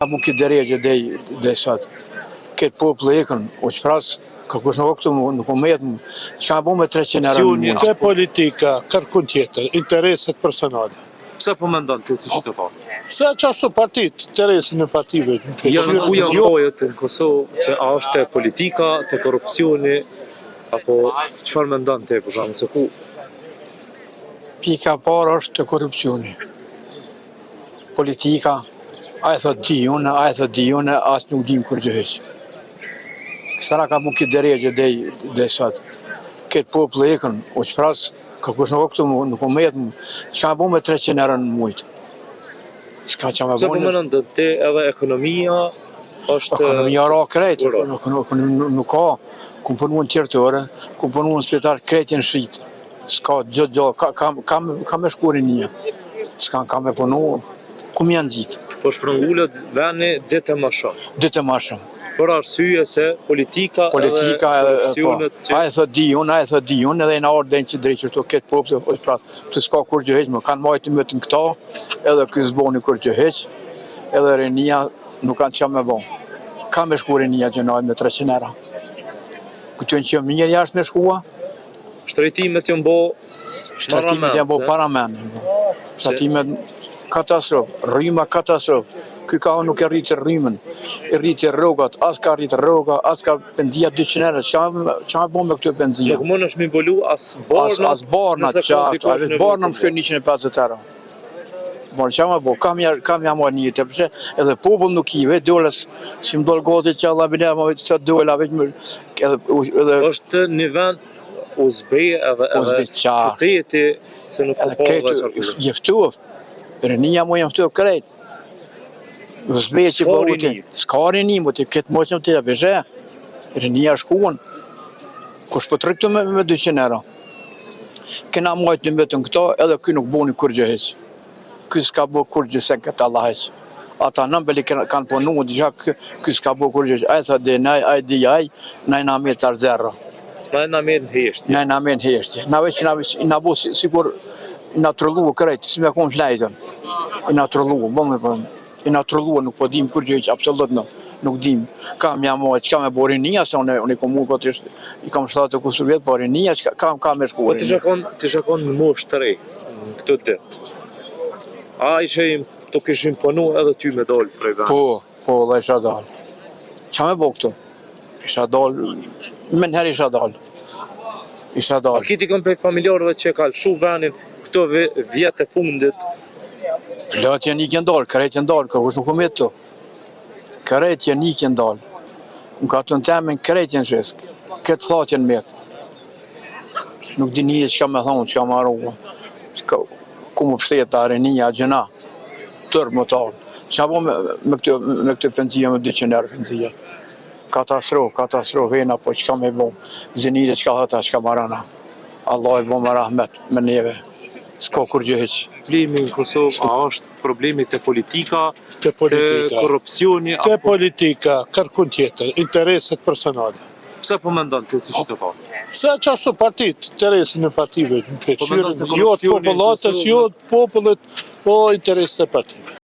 Apo këtë drejtë dhe sot. Këtë popull ikën, u shpras, kërkush në këtu nuk u metë, çka ka bu me 300 euro në muaj. Te politika, kërkun tjetër, intereset personale. Pse po mendon ti si qytetar? Se çashtu partit, interesin e partive. Ku janë kohët në Kosovë që a është te politika, te korrupsioni, apo çfarë mendon ti për shkak se ku? Pika parë është të korrupsioni. Politika, a e thot di unë, asë nuk dim kur gjë heq. Kësara ka bu këtë drejtë dhe sot. Këtë popull ikën, u shpras, kërkush në këtu nuk u metë, çka ka bu me 300 euro në muaj. Çka që me Pse po mendon ti edhe ekonomia është... Ekonomia ra krejt, nuk ka, ku punu në tjertore, ku punu në spital krejt jenë shrit. S'ka gjë, ka me shkurin një. S'ka ka me punu, ku më janë gjitë. Po shprëngullet veni ditë më shumë. Ditë më shumë. Për arsye se politika edhe korrupsionet që... A e thot di unë, edhe në orë që drejtë qërto këtë popë, të s'ka kur gjë heq, më kanë majtë më të në këta, edhe kësë zboni kur gjë heq, edhe rinia nuk kanë që me bon. Ka me shku rinia gjenajt me 300 euro. Këtë që mirë jashtë me shkua? Shtrejtimet janë bo paramenë. Shtrejtimet katastrofë, rryma katastrofë. Ky ka nuk e rritë rrymën, e rritë rrogat, as ka rritë rroga, as ka benzia 200 euro. Çka bo me këtë benzia? Nuk mund është mi bolu as barna. As barna, barna më shkojnë 150 euro. Bon, çka më bo, kam ja marrë një të përse, edhe popull nuk i vetë doles, si më dole gati që Allah bine, ma vetë që dole, edhe... është një vend uzbej edhe qyteti, se nuk po dhe qartë. Jeftuv, rënia mu jeftuv krejt. Uzbej që bëhuti, s'ka rini, mu të këtë moqëm të të bëzhe, rënia shkuën, kush po të riktu me 200 euro. Këna majtë në vetën këta, edhe këj nuk boni kur gjë heq. Këj s'ka bo kur gjë sen këtë Allah heq. Ata nëmbeli kanë punu, dëgja këj s'ka bo kur gjë heq. Ajë thë dhe naj, ajë di ajë, naj në amet të arzerra. Naj në amet në heshtje. Naj në amet në heshtje. Na veç i na bo sikur i na trullu krejtë, si me konë flajtën. I na trullu, i na trullu, nuk po dim kur gjë heq, absolut nuk dim. Kam ja mojë, qka me bo rinia, se unë i kom po i kam 7 kusur vjetë, po rinia, ka me shku rinia. Ti shakon në mosh të rej, në këtë ditë. A të kishim punu edhe ty me dalë prej vend? Po, dhe isha dalë. Qa me bo këtu? Isha dalë, men her isha dalë. A kiti kom prej familjarëve që ka lëshu venin këto vjetë e fundit? Plët janë ikën dalë, kërejt janë dalë, kërkush nuk u me të. Kërejt janë ikën dalë. Në ka të në temin, kërejt janë shesë. Këtë thatë janë metë. Nuk di një që ka me thonë, që ka me arrua. Ku më pështetë ta rinia, gjena, tërë më talë. Që ka bo me këtë penzia, me 200 euro penzia. Katastrofë, hena, po që ka me bo. Zinire që ka hëta, që ka marana. Allah i bo me rahmet, me neve. S'ka kur gjë heq. Problemi në Kosovë, a është problemi të politika, të korrupsioni? Të politika, kërkun tjetër, intereset personale. Pse po mendon ti si qytetar? Se çashtu partit, interesin e partive, jo të popullatës, jo të popullit, po intereset e partive.